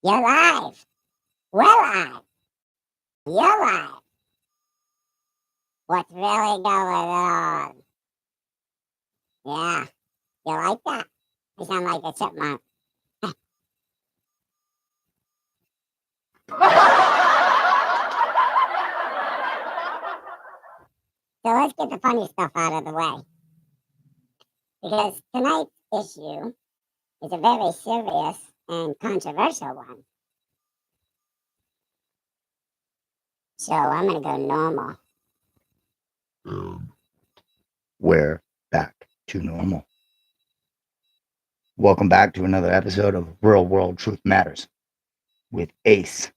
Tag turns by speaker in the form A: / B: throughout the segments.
A: You're live. Well, live. You're live. What's really going on? Yeah, you like that? You sound like a chipmunk. So let's get the funny stuff out of the way. Because tonight's issue is a very serious and controversial one. So I'm going to go normal.
B: We're back to normal. Welcome back to another episode of Real World Truth Matters with Ace.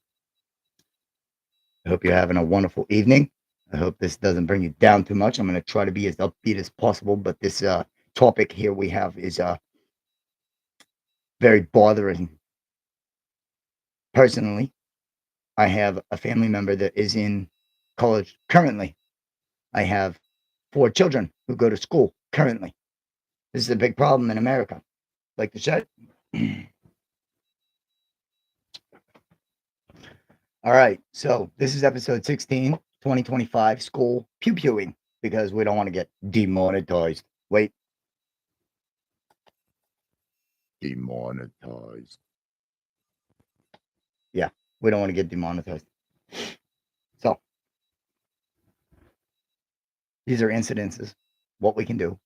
B: I hope you're having a wonderful evening. I hope this doesn't bring you down too much. I'm going to try to be as upbeat as possible, but this topic here we have is very bothering. Personally, I have a family member that is in college currently. I have 4 children who go to school currently. This is a big problem in America. Like the chat. All right, so this is episode 16, 2025, School PewPewing, because we don't want to get demonetized. Wait. Demonetized. Yeah, we don't want to get demonetized. So, these are incidences, what we can do,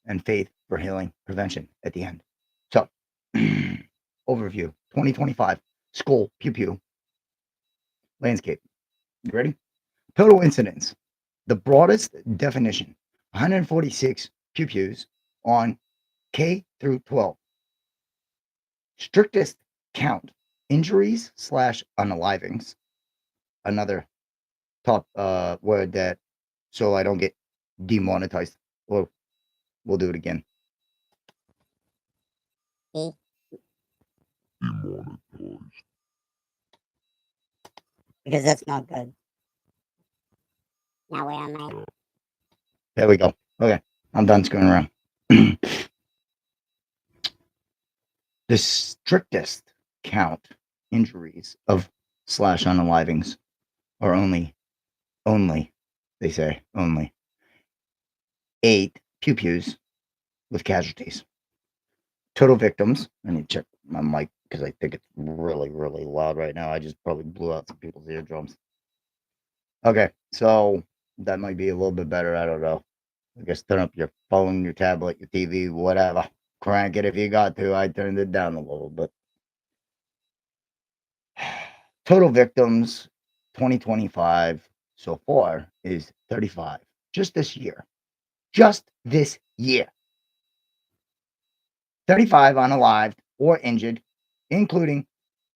B: and faith for healing prevention at the end. So, overview, 2025, School PewPew landscape. You ready? Total incidence. The broadest definition, 146 PewPews on K through 12. Strictest count, injuries / unalivings. Another top word that, so I don't get demonetized. Or we'll do it again.
A: Demonetized. Because that's not good. Now we're on my...
B: There we go. Okay, I'm done screwing around. The strictest count, injuries of / unalivings are only, they say, only 8 PewPews with casualties. Total victims, I need to check my mic because I think it's really, really loud right now. I just probably blew out some people's eardrums. Okay, so that might be a little bit better. I don't know. I guess turn up your phone, your tablet, your TV, whatever. Crank it if you got to. I turned it down a little bit. Total victims 2025 so far is 35. Just this year. Just this year. 35 unalived or injured, including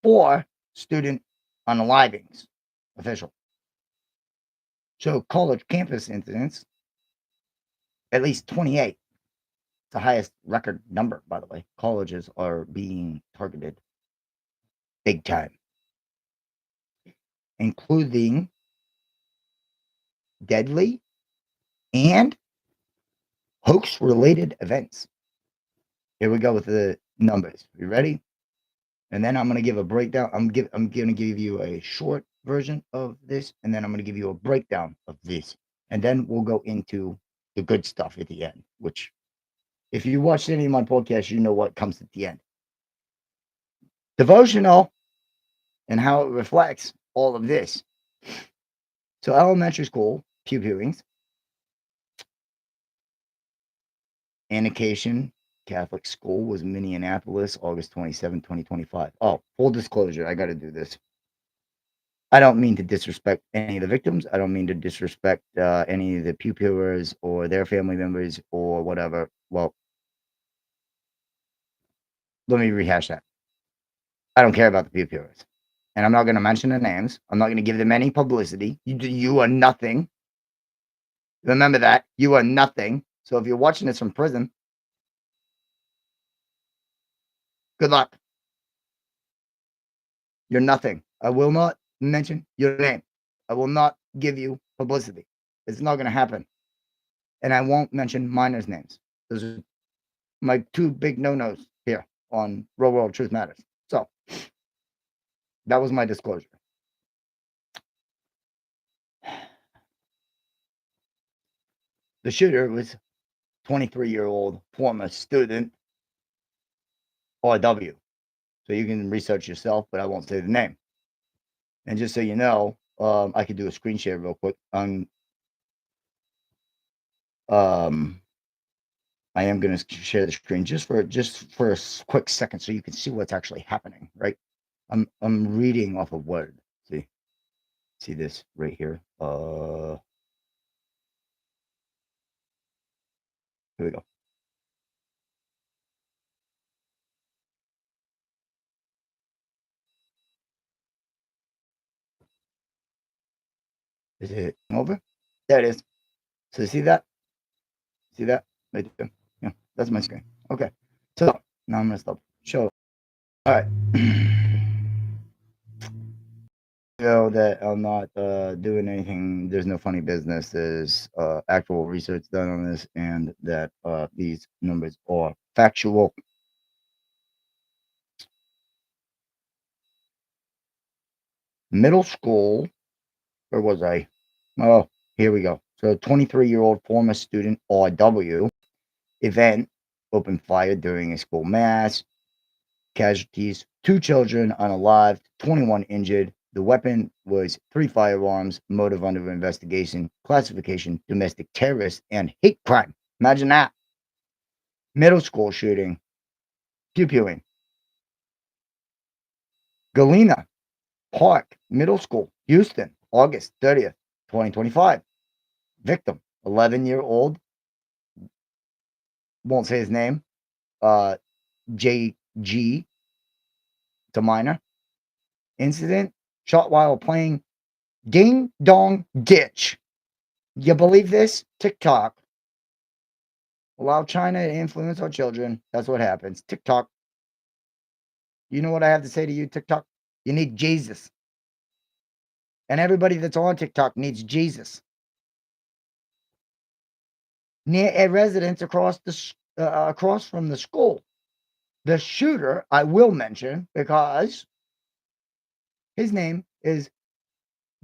B: 4 student unalivings. Official. So college campus incidents, at least 28. It's the highest record number, by the way. Colleges are being targeted big time, including deadly and hoax-related events. Here we go with the numbers. You ready? And then I'm going to give a breakdown. I'm going to give you a short version of this, and then I'm going to give you a breakdown of this. And then we'll go into the good stuff at the end, which if you watched any of my podcasts, you know what comes at the end. Devotional and how it reflects all of this. So elementary school, PewPewings, Annocation Catholic School was Minneapolis, August 27, 2025. Oh, full disclosure, I got to do this. I don't mean to disrespect any of the victims. I don't mean to disrespect any of the PewPewers or their family members or whatever. Well, let me rehash that. I don't care about the PewPewers. And I'm not going to mention their names. I'm not going to give them any publicity. You are nothing. Remember that. You are nothing. So if you're watching this from prison, good luck. You're nothing. I will not mention your name. I will not give you publicity. It's not going to happen. And I won't mention minors' names. Those are my 2 big no-nos here on Real World Truth Matters. So That was my disclosure. The shooter was 23-year-old former student, RW. So you can research yourself, but I won't say the name. And just so you know, I could do a screen share real quick. I am going to share the screen just for a quick second, so you can see what's actually happening. Right? I'm reading off a word. See this right here. Here we go. Is it over? There it is. So see that? See that? Right there. Yeah, that's my screen. Okay. So now I'm gonna stop. Show. All right. Know that I'm not doing anything. There's no funny business. There's actual research done on this, and that these numbers are factual. Middle school. Where was I? Oh, here we go. So 23-year-old former student RW event opened fire during a school mass. Casualties: 2 children unalived, 21 injured. The weapon was 3 firearms. Motive under investigation. Classification: domestic terrorist and hate crime. Imagine that. Middle school shooting. PewPewing. Galena Park Middle School, Houston, August 30th, 2025. Victim: 11-year-old. Won't say his name. JG. It's a minor. Incident: shot while playing Ding Dong Ditch. You believe this? TikTok. Allow China to influence our children. That's what happens. TikTok. You know what I have to say to you, TikTok? You need Jesus. And everybody that's on TikTok needs Jesus. Near a residence across from the school. The shooter, I will mention, because his name is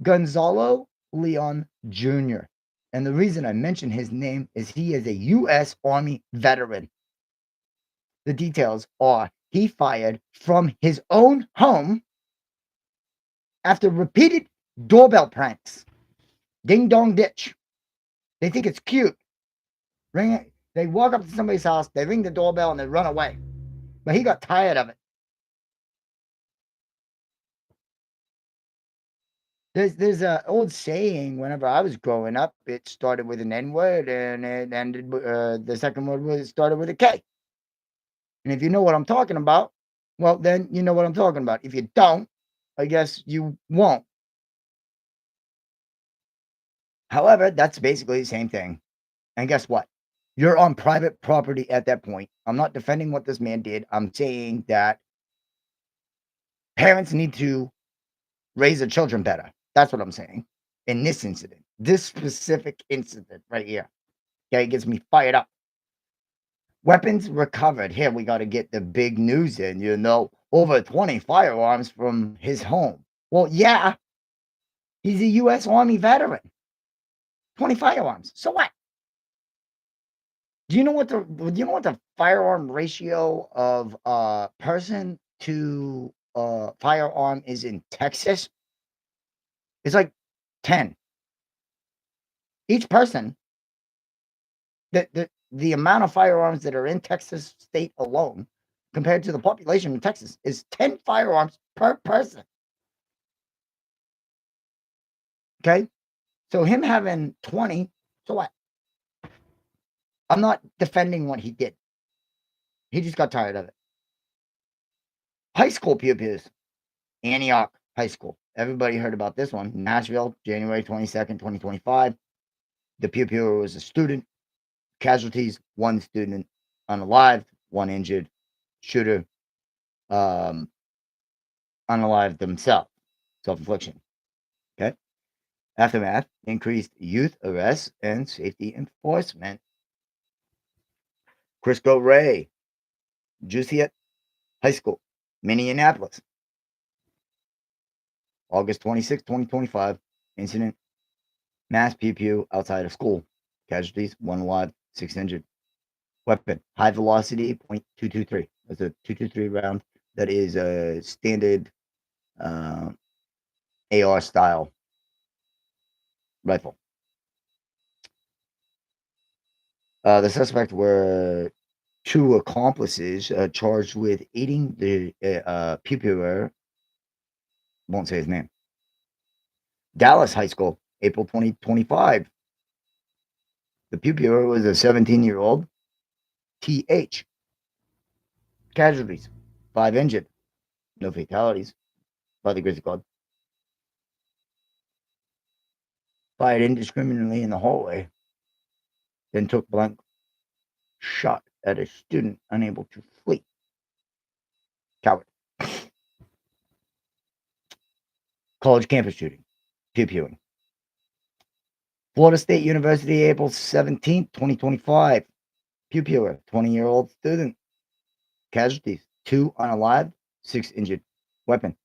B: Gonzalo Leon Jr. And the reason I mention his name is he is a U.S. Army veteran. The details are he fired from his own home after repeated doorbell pranks. Ding dong ditch. They think it's cute. Ring it. They walk up to somebody's house, they ring the doorbell, and they run away. But he got tired of it. There's an old saying. Whenever I was growing up, it started with an N word, and it ended. The second word started with a K. And if you know what I'm talking about, well, then you know what I'm talking about. If you don't, I guess you won't. However, that's basically the same thing. And guess what? You're on private property at that point. I'm not defending what this man did. I'm saying that parents need to raise their children better. That's what I'm saying. In this incident, this specific incident right here, okay, it gets me fired up. Weapons recovered. Here, we got to get the big news in, over 20 firearms from his home. Well, yeah, he's a U.S. Army veteran. 20 firearms. So what? Do you know what the firearm ratio of person to firearm is in Texas? It's like 10. Each person. The amount of firearms that are in Texas state alone, compared to the population in Texas, is 10 firearms per person. Okay, so him having 20, so what? I'm not defending what he did. He just got tired of it. High school PewPews. Antioch High School. Everybody heard about this one. Nashville, January 22nd, 2025. The PewPewer was a student. Casualties: 1 student unalived, 1 injured. Shooter unalived himself. Self-infliction. Okay. Aftermath: increased youth arrests and safety enforcement. Crisco Ray, Jussiet High School, Minneapolis. August 26, 2025. Incident. Mass PewPew outside of school. Casualties, 1 alive, 6 injured. Weapon, high velocity, .223. That's a 223 round. That is a standard AR style rifle. The suspect were 2 accomplices charged with aiding the PewPewer. Won't say his name. Dallas High School, April 2025. The PewPewer was a 17-year-old TH. Casualties, 5 injured. No fatalities by the grace of God. Fired indiscriminately in the hallway, then took blank shot at a student unable to flee. Coward. College campus shooting. PewPewing. Florida State University, April 17th, 2025. PewPewer, 20-year-old student. Casualties, 2 unalived, 6 injured. Weapon,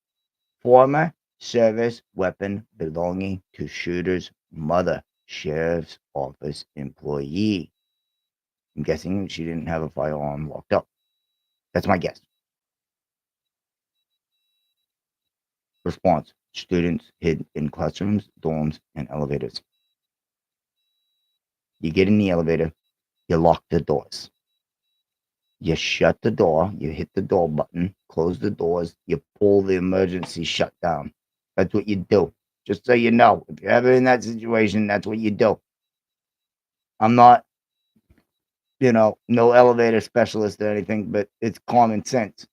B: former service weapon belonging to shooter's mother, sheriff's office employee. I'm guessing she didn't have a firearm locked up. That's my guess. Response, students hid in classrooms, dorms, and elevators. You get in the elevator, you lock the doors. You shut the door, you hit the door button, close the doors, you pull the emergency shut down. That's what you do. Just so you know, if you're ever in that situation, that's what you do. I'm not, no elevator specialist or anything, but it's common sense.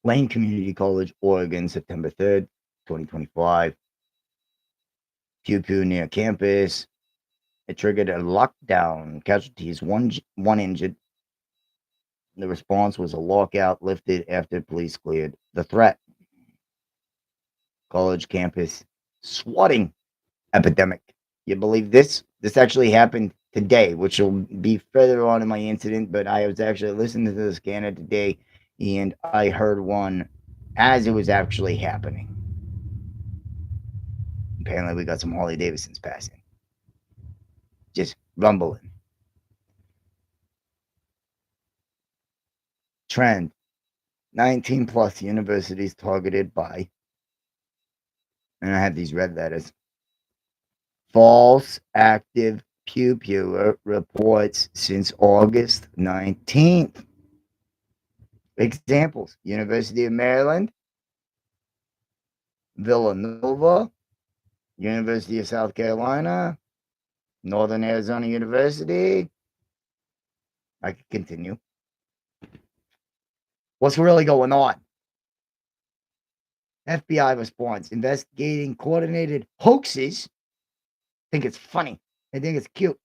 B: Lane Community College, Oregon, September 3rd, 2025. PewPew near campus. It triggered a lockdown. Casualties, one injured. The response was a lockout lifted after police cleared the threat. College campus swatting epidemic. You believe this? This actually happened today, which will be further on in my incident, but I was actually listening to the scanner today, and I heard one as it was actually happening. Apparently, we got some Harley Davidsons passing. Just rumbling. Trend. 19 plus universities targeted by, and I have these red letters, false active PewPewer reports since August 19th. Examples: University of Maryland, Villanova, University of South Carolina, Northern Arizona University. I could continue. What's really going on? FBI response, investigating coordinated hoaxes. I think it's funny. I think it's cute.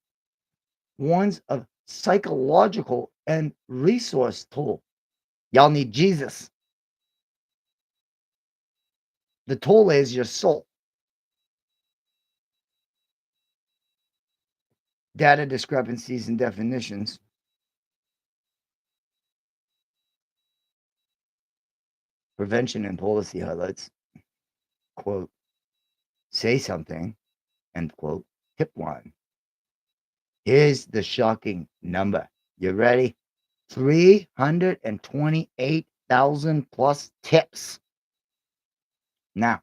B: Ones of psychological and resource tool. Y'all need Jesus. The tool is your soul. Data discrepancies and definitions. Prevention and policy highlights. Quote, say something, end quote, tip line. Here's the shocking number. You ready? 328,000 plus tips. Now,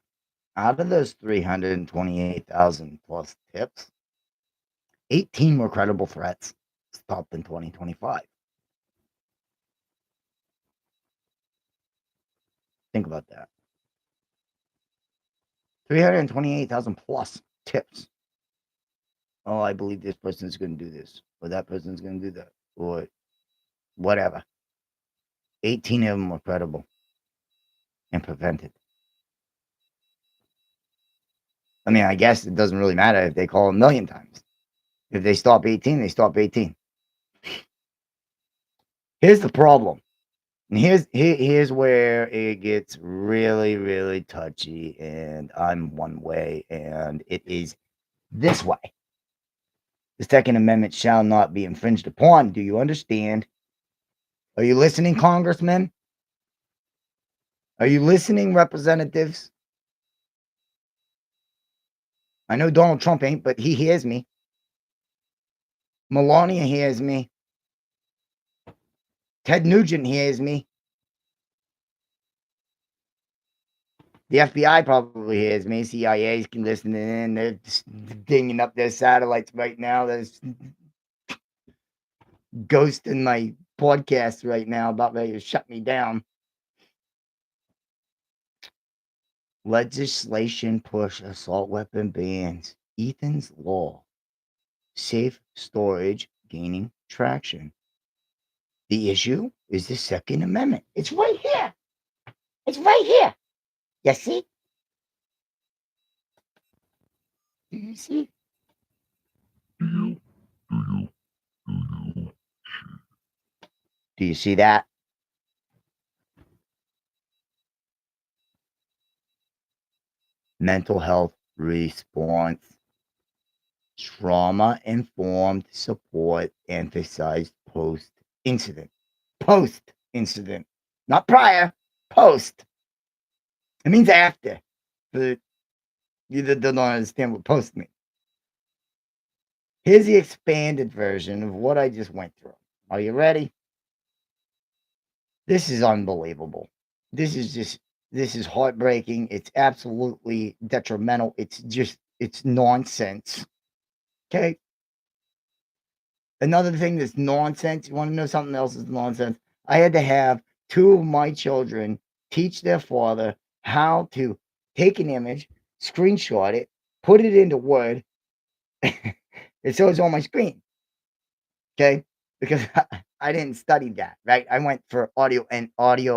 B: out of those 328,000 plus tips, 18 were credible threats stopped in 2025. Think about that. 328,000 plus tips. Oh, I believe this person's going to do this, or that person's going to do that, or whatever. 18 of them were credible and prevented. I mean, I guess it doesn't really matter if they call a million times. If they stop 18, they stop 18. Here's the problem. And here's where it gets really, really touchy, and I'm one way, and it is this way. The Second Amendment shall not be infringed upon. Do you understand? Are you listening, Congressman? Are you listening, representatives? I know Donald Trump ain't, but he hears me. Melania hears me. Ted Nugent hears me. The FBI probably hears me. CIA's listening in. They're just dinging up their satellites right now. There's ghosting my podcast right now, about ready to shut me down. Legislation push assault weapon bans. Ethan's law. Safe storage gaining traction. The issue is the Second Amendment. It's right here. It's right here. You see? Do you see? Do you see that? Mental health response. Trauma-informed support emphasized post-incident. Post-incident. Not prior. Post. It means after. But you don't understand what post means. Here's the expanded version of what I just went through. Are you ready? This is unbelievable. This is heartbreaking. It's absolutely detrimental. It's nonsense. Okay. Another thing that's nonsense. You want to know something else is nonsense? I had to have 2 of my children teach their father how to take an image, screenshot it, put it into Word, and so it's on my screen. Okay, because I didn't study that, right? I went for audio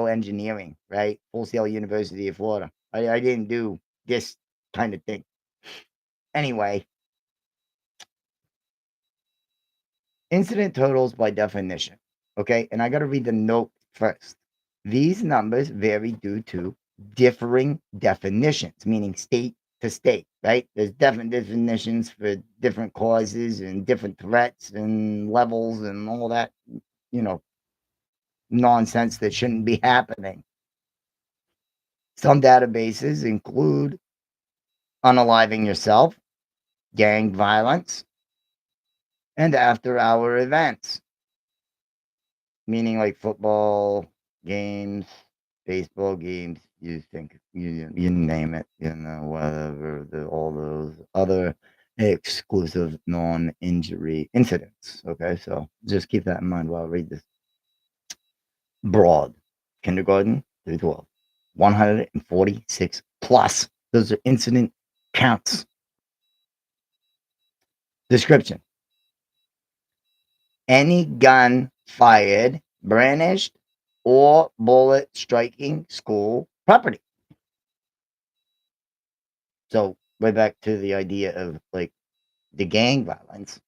B: engineering, right? Full Sail University of Florida. I didn't do this kind of thing. Anyway, incident totals by definition. Okay, and I got to read the note first. These numbers vary due to differing definitions, meaning state to state, right? There's different definitions for different causes and different threats and levels and all that, nonsense that shouldn't be happening. Some databases include unaliving yourself, gang violence, and after-hour events, meaning like football games, baseball games. You think you name it, whatever, all those other exclusive non-injury incidents. Okay, so just keep that in mind while I read this. Broad, kindergarten through 12, 146 plus. Those are incident counts. Description: any gun fired, brandished, or bullet striking school property. So, way back to the idea of like the gang violence.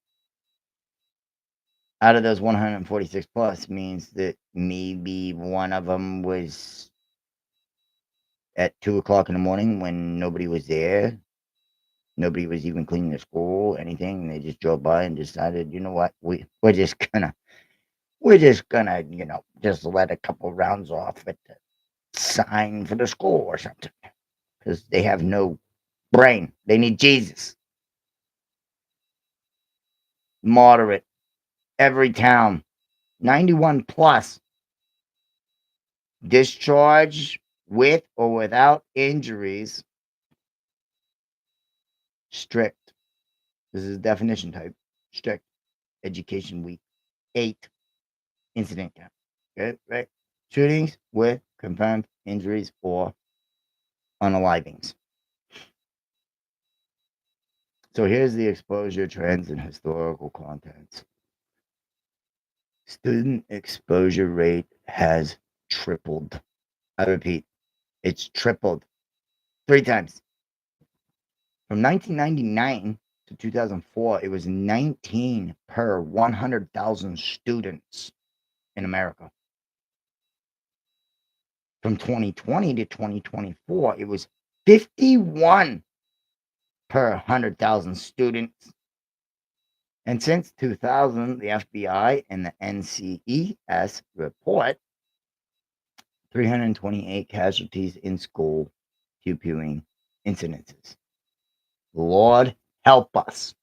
B: Out of those 146 plus means that maybe one of them was at 2 o'clock in the morning when nobody was there. Nobody was even cleaning the school, anything. They just drove by and decided, you know what, we're just gonna, just let a couple rounds off at the sign for the school or something, because they have no brain. They need Jesus. Moderate. Every town. 91 plus. Discharge with or without injuries. Strict. This is definition type. Strict. Education week. 8. Incident count. Okay, right? Shootings with confirmed injuries or unalivings. So here's the exposure trends and historical contents. Student exposure rate has tripled. I repeat, it's tripled 3 times. From 1999 to 2004, it was 19 per 100,000 students in America. From 2020 to 2024, it was 51 per 100,000 students. And since 2000, the FBI and the NCES report 328 casualties in school PewPewing incidences. Lord help us.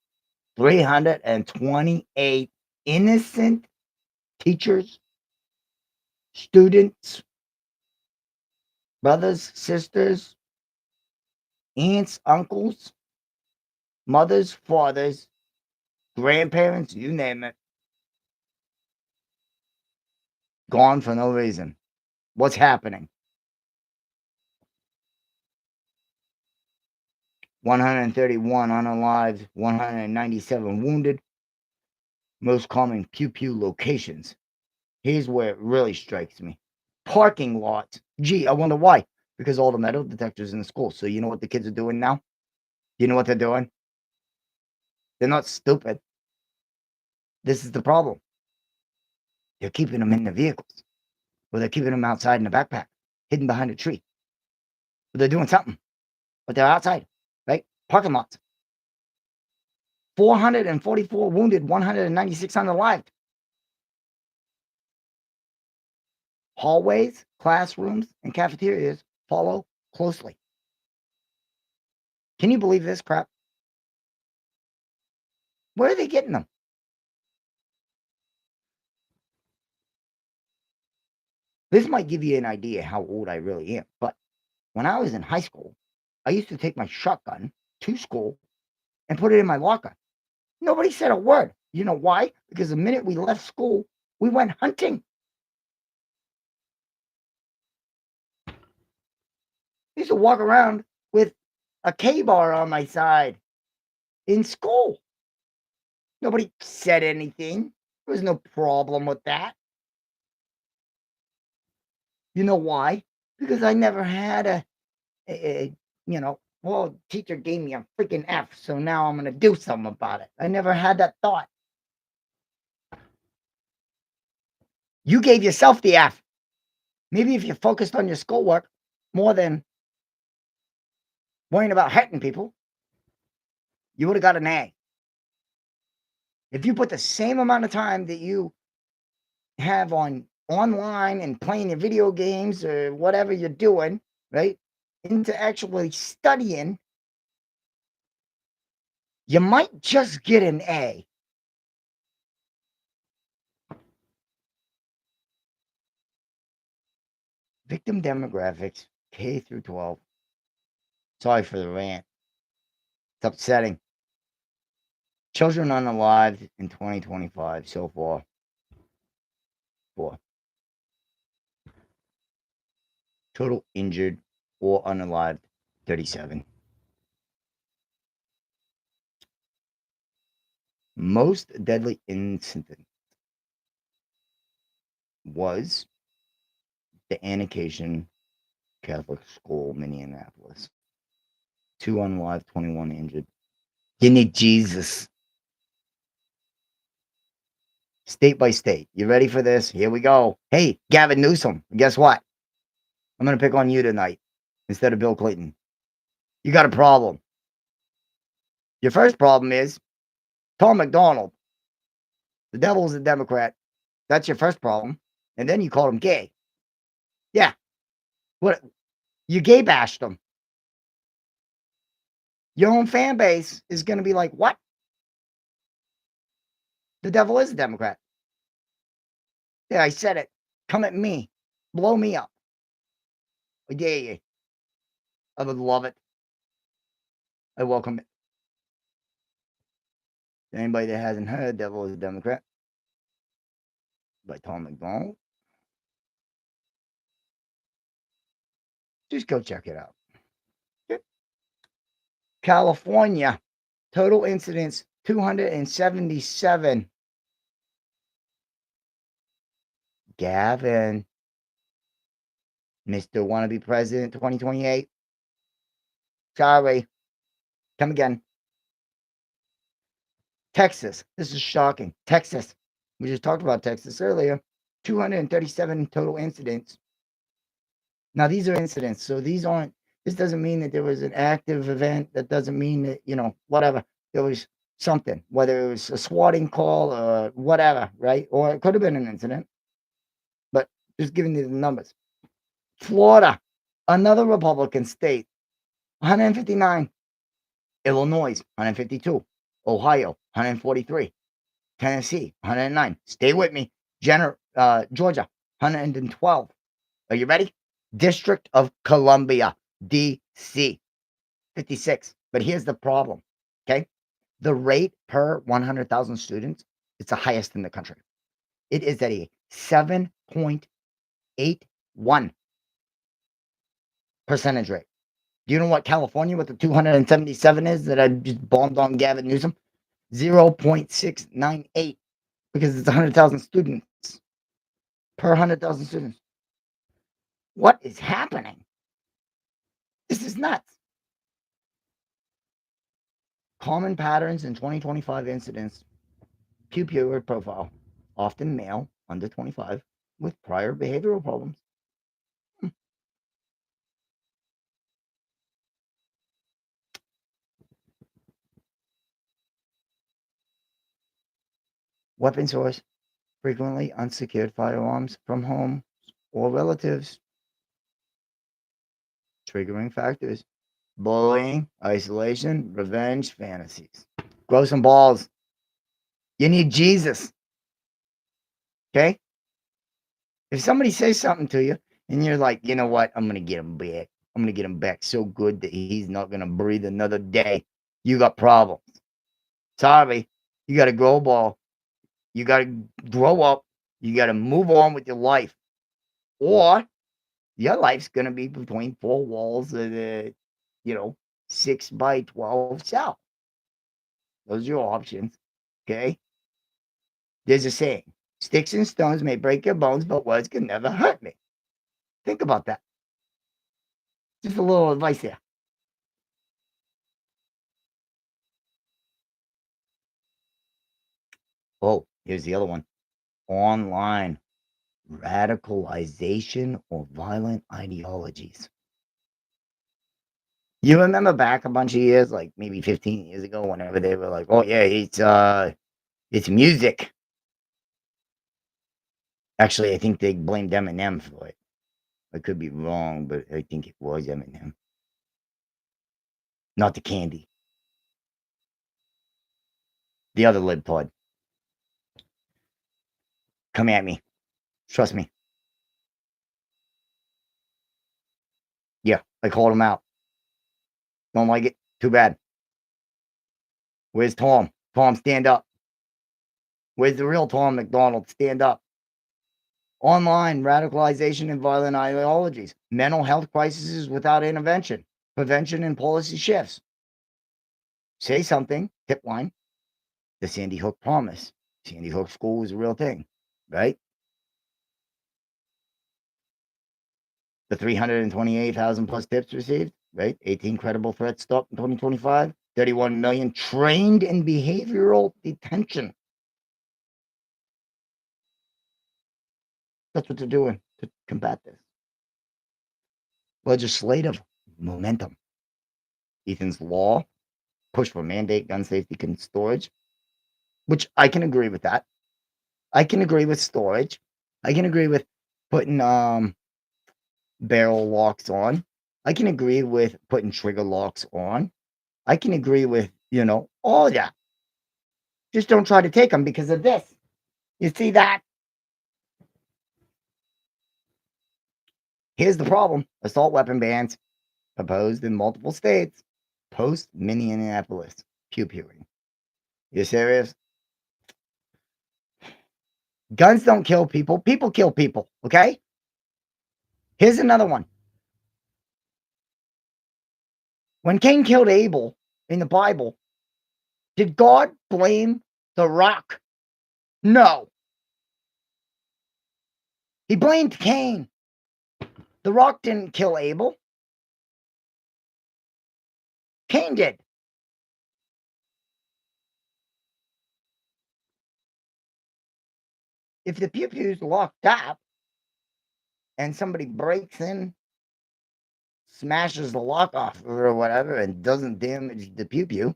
B: 328 innocent teachers, students, brothers, sisters, aunts, uncles, mothers, fathers, grandparents, you name it, gone for no reason. What's happening? 131 unalived, 197 wounded. Most common PewPew locations. Here's where it really strikes me. Parking lots. Gee, I wonder why. Because all the metal detectors in the school. So you know what the kids are doing now? You know what they're doing? They're not stupid. This is the problem. They're keeping them in the vehicles. Or they're keeping them outside in the backpack, hidden behind a tree. Or they're doing something. But they're outside, right? Parking lots. 444 wounded, 196 unalived. Hallways, classrooms, and cafeterias follow closely. Can you believe this crap? Where are they getting them? This might give you an idea how old I really am, but when I was in high school, I used to take my shotgun to school and put it in my locker. Nobody said a word. You know why? Because the minute we left school, we went hunting. I used to walk around with a K-bar on my side in school. Nobody said anything. There was no problem with that. You know why? Because I never had well, teacher gave me a freaking F, so now I'm going to do something about it. I never had that thought. You gave yourself the F. Maybe if you focused on your schoolwork more than worrying about hurting people, you would have got an A. If you put the same amount of time that you have online and playing your video games or whatever you're doing, right, into actually studying, you might just get an A. Victim demographics, K through 12. Sorry for the rant. It's upsetting. Children unalived in 2025 so far. 4. Total injured or unalived, 37. Most deadly incident was the Annocation Catholic School, Minneapolis. 2 unalived, 21 injured. You need Jesus. State by state. You ready for this? Here we go. Hey, Gavin Newsom, guess what? I'm going to pick on you tonight instead of Bill Clinton. You got a problem. Your first problem is Tom McDonald. The devil's a Democrat. That's your first problem. And then you called him gay. Yeah. What? You gay bashed him. Your own fan base is going to be like, what? The devil is a Democrat. Yeah, I said it. Come at me. Blow me up. I dare you. I would love it. I welcome it. Anybody that hasn't heard Devil is a Democrat by Tom McDonald, just go check it out. Okay. California, total incidents 277. Gavin, Mr. Wannabe President 2028. Sorry. Come again. Texas. This is shocking. Texas. We just talked about Texas earlier. 237 total incidents. Now, these are incidents. So this doesn't mean that there was an active event. That doesn't mean that, whatever. There was something, whether it was a swatting call or whatever, right? Or it could have been an incident. But just giving you the numbers. Florida, another Republican state, 159. Illinois, 152. Ohio, 143. Tennessee, 109. Stay with me. Georgia, 112. Are you ready? District of Columbia, D.C., 56. But here's the problem, okay? The rate per 100,000 students, it's the highest in the country. It is at a 7.81 percentage rate. Do you know what California with the 277 is that I just bombed on Gavin Newsom? 0.698 because it's 100,000 students per 100,000 students. What is happening? This is nuts. Common patterns in 2025 incidents. PewPew profile. Often male, under 25, with prior behavioral problems. Weapon source. Frequently unsecured firearms from home or relatives. Triggering factors. Bullying, isolation, revenge, fantasies. Grow some balls. You need Jesus. Okay? If somebody says something to you and you're like, you know what? I'm going to get him back. I'm going to get him back so good that he's not going to breathe another day. You got problems. Sorry. You got to grow a ball. You got to grow up. You got to move on with your life. Or your life's going to be between four walls of the, 6 by 12 cell. Those are your options. Okay? There's a saying, sticks and stones may break your bones, but words can never hurt me. Think about that. Just a little advice there. Oh, here's the other one. Online radicalization or violent ideologies. You remember back a bunch of years, like maybe 15 years ago, whenever they were like, oh yeah, it's music. Actually, I think they blamed Eminem for it. I could be wrong, but I think it was Eminem. Not the candy. The other lid pod. Come at me. Trust me. Yeah, I called him out. Don't like it? Too bad. Where's Tom? Tom, stand up. Where's the real Tom McDonald? Stand up. Online radicalization and violent ideologies. Mental health crises without intervention. Prevention and policy shifts. Say something. Tip line. The Sandy Hook promise. Sandy Hook school was a real thing, right? The 328,000 plus tips received, right? 18 credible threats stopped in 2025. 31 million trained in behavioral detention. That's what they're doing to combat this. Legislative momentum. Ethan's law, push for mandate gun safety and storage, which I can agree with that. I can agree with storage. I can agree with putting barrel locks on. I can agree with putting trigger locks on. I can agree with, all of that. Just don't try to take them because of this. You see that? Here's the problem. Assault weapon bans proposed in multiple states post Minneapolis PewPewing. You serious? Guns don't kill people. People kill people. Okay? Here's another one. When Cain killed Abel in the Bible, did God blame the rock? No. He blamed Cain. The rock didn't kill Abel. Cain did. If the PewPew's locked up and somebody breaks in, smashes the lock off or whatever, and doesn't damage the PewPew,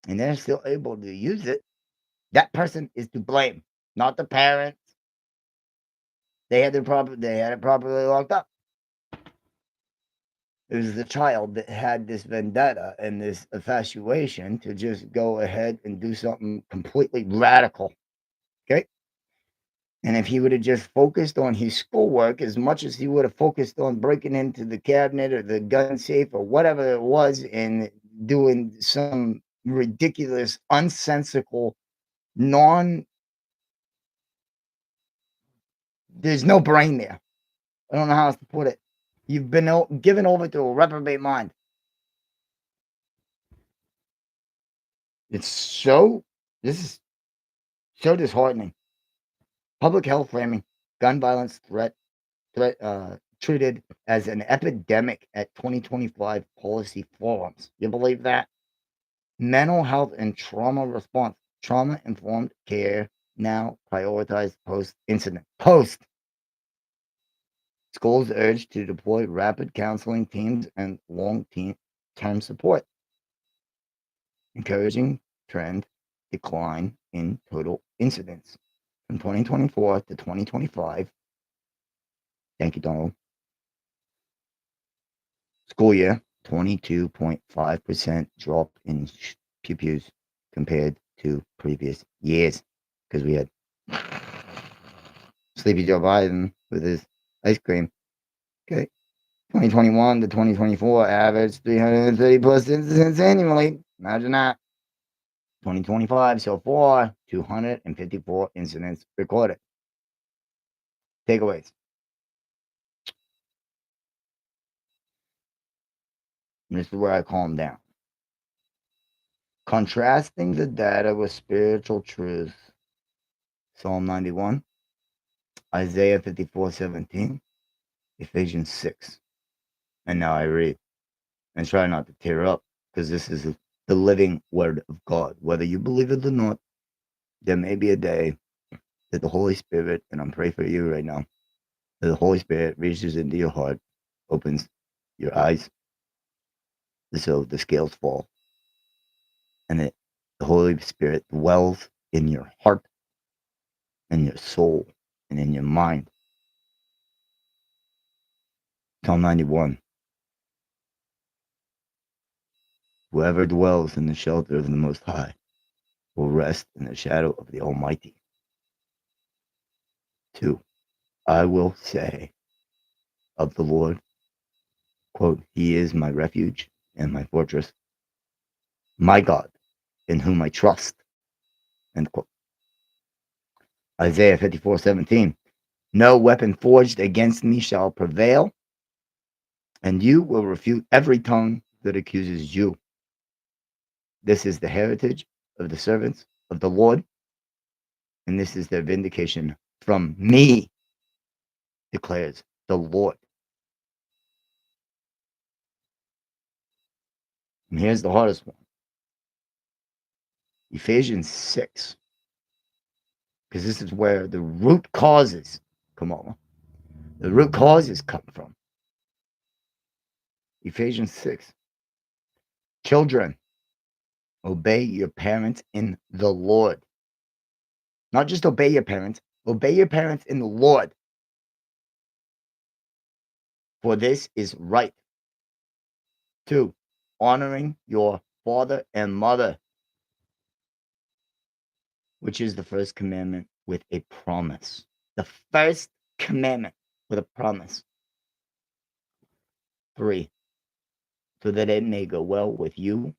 B: and they're still able to use it, that person is to blame, not the parents. They had it properly locked up. It was the child that had this vendetta and this infatuation to just go ahead and do something completely radical. Okay. And if he would have just focused on his schoolwork as much as he would have focused on breaking into the cabinet or the gun safe or whatever it was and doing some ridiculous, unsensical, there's no brain there. I don't know how else to put it. You've been given over to a reprobate mind. This is so disheartening. Public health framing, gun violence treated as an epidemic at 2025 policy forums. You believe that? Mental health and trauma response, trauma-informed care now prioritized post-incident. Schools urged to deploy rapid counseling teams and long-term support. Encouraging trend decline in total incidents from 2024 to 2025. Thank you, Donald. School year, 22.5% drop in PewPews compared to previous years because we had Sleepy Joe Biden with his ice cream. Okay. 2021 to 2024 average 330 plus incidents annually. Imagine that. 2025 so far, 254 incidents recorded. Takeaways. This is where I calm down. Contrasting the data with spiritual truth. Psalm 91, Isaiah 54:17, Ephesians 6. And now I read and try not to tear up because this is the living word of God. Whether you believe it or not, there may be a day that the Holy Spirit, and I'm praying for you right now, that the Holy Spirit reaches into your heart, opens your eyes, so the scales fall, and that the Holy Spirit dwells in your heart, in your soul, and in your mind. Psalm 91. Whoever dwells in the shelter of the Most High will rest in the shadow of the Almighty. 2. I will say of the Lord, quote, He is my refuge and my fortress, my God, in whom I trust, end quote. Isaiah 54:17. No weapon forged against me shall prevail, and you will refute every tongue that accuses you. This is the heritage of the servants of the Lord, and this is their vindication from me, declares the Lord. And here's the hardest one. Ephesians 6. Because this is where the root causes come on. The root causes come from. Ephesians 6. Children, obey your parents in the Lord. Not just obey your parents in the Lord. For this is right. 2. Honoring your father and mother, which is the first commandment with a promise. The first commandment with a promise. 3. So that it may go well with you,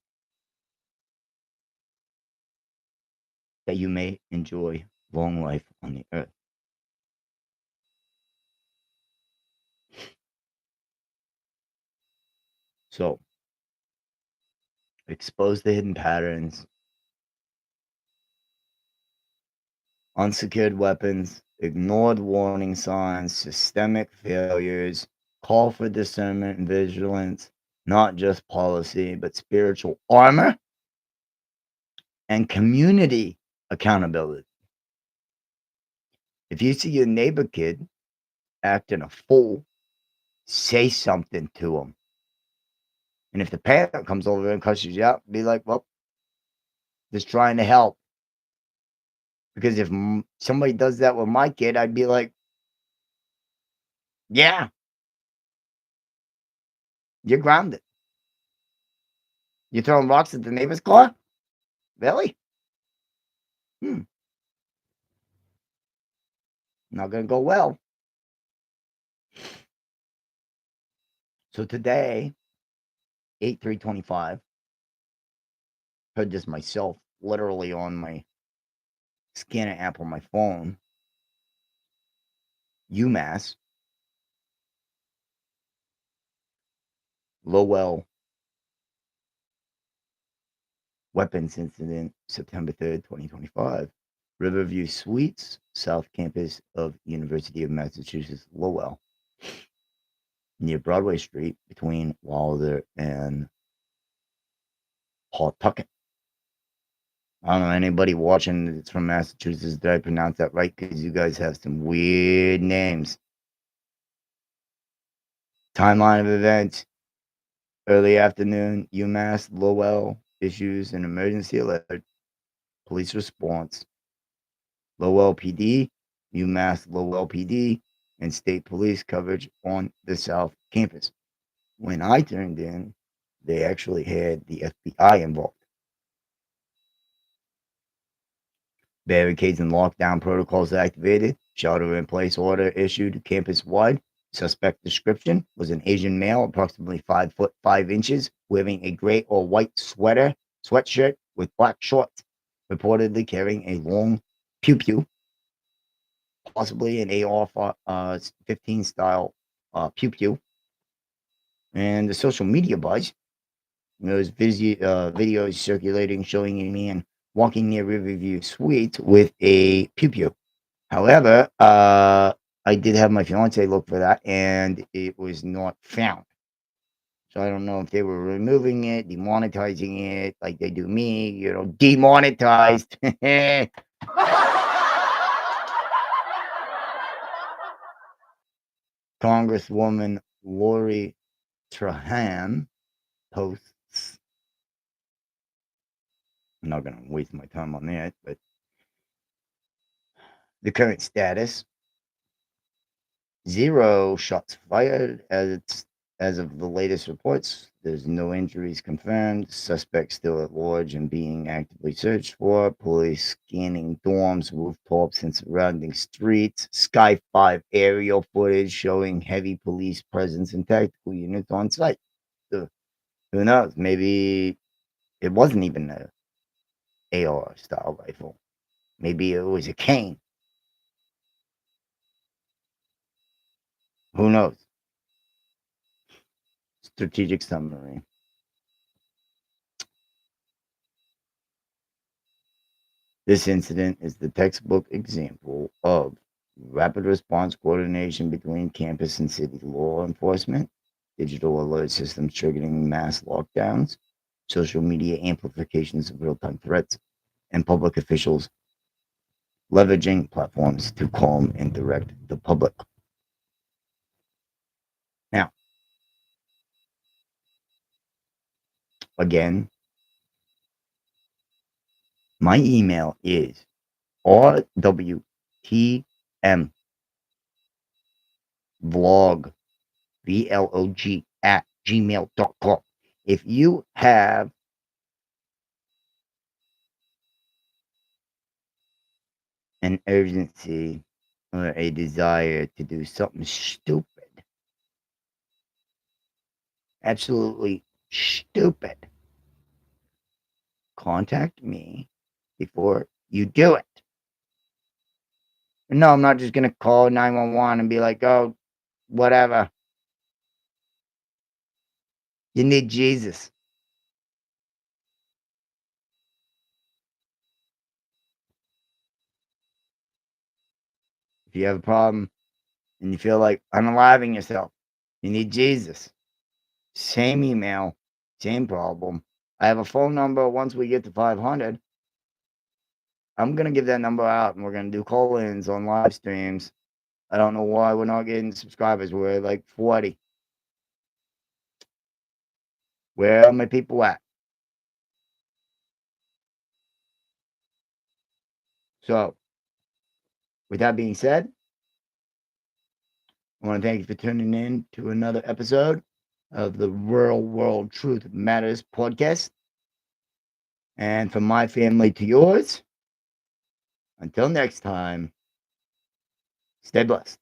B: that you may enjoy long life on the earth. So, expose the hidden patterns, unsecured weapons, ignored warning signs, systemic failures, call for discernment and vigilance, not just policy, but spiritual armor and community accountability. If you see your neighbor kid acting a fool, say something to him. And if the parent comes over and cusses you out, be like, well, just trying to help. Because if somebody does that with my kid, I'd be like, yeah, You're grounded. You're throwing rocks at the neighbor's car? Really? Not going to go well. So today, 8/3/25, heard this myself, literally on my scanner app on my phone. UMass, Lowell weapons incident, September 3rd, 2025. Riverview Suites, South Campus of University of Massachusetts, Lowell, near Broadway Street between Wilder and Pawtucket. I don't know anybody watching that's from Massachusetts. Did I pronounce that right? Because you guys have some weird names. Timeline of events. Early afternoon, UMass Lowell issues an emergency alert. Police response. Lowell PD, UMass Lowell PD, and state police coverage on the South Campus. When I turned in, they actually had the FBI involved. Barricades and lockdown protocols activated. Shelter-in-place order issued campus-wide. Suspect description was an Asian male, approximately 5 foot 5 inches, wearing a gray or white sweatshirt with black shorts, reportedly carrying a long PewPew, possibly an AR-15 style PewPew. And the social media buzz, there's videos circulating showing a man walking near Riverview Suites with a PewPew. However, I did have my fiance look for that, and it was not found. So I don't know if they were removing it, demonetizing it, like they do me, demonetized. Congresswoman Lori Trahan posts. I'm not going to waste my time on that, but the current status: 0 shots fired as of the latest reports. There's no injuries confirmed. Suspect still at large and being actively searched for. Police scanning dorms, rooftops, and surrounding streets. Sky 5 aerial footage showing heavy police presence and tactical units on site. So, who knows? Maybe it wasn't even a AR style rifle. Maybe it was a cane. Who knows? Strategic summary. This incident is the textbook example of rapid response coordination between campus and city law enforcement, digital alert systems triggering mass lockdowns, social media amplifications of real-time threats, and public officials leveraging platforms to calm and direct the public. Now, again, my email is RWTM vlog, VLOG at gmail.com. If you have an urgency or a desire to do something stupid, absolutely stupid, contact me before you do it. No, I'm not just going to call 911 and be like, oh, whatever. You need Jesus. If you have a problem and you feel like unaliving yourself, you need Jesus. Same email, same problem. I have a phone number. Once we get to 500, I'm going to give that number out and we're going to do call-ins on live streams. I don't know why we're not getting subscribers. We're like 40. Where are my people at? So, with that being said, I want to thank you for tuning in to another episode of the Real World Truth Matters podcast. And from my family to yours, until next time, stay blessed.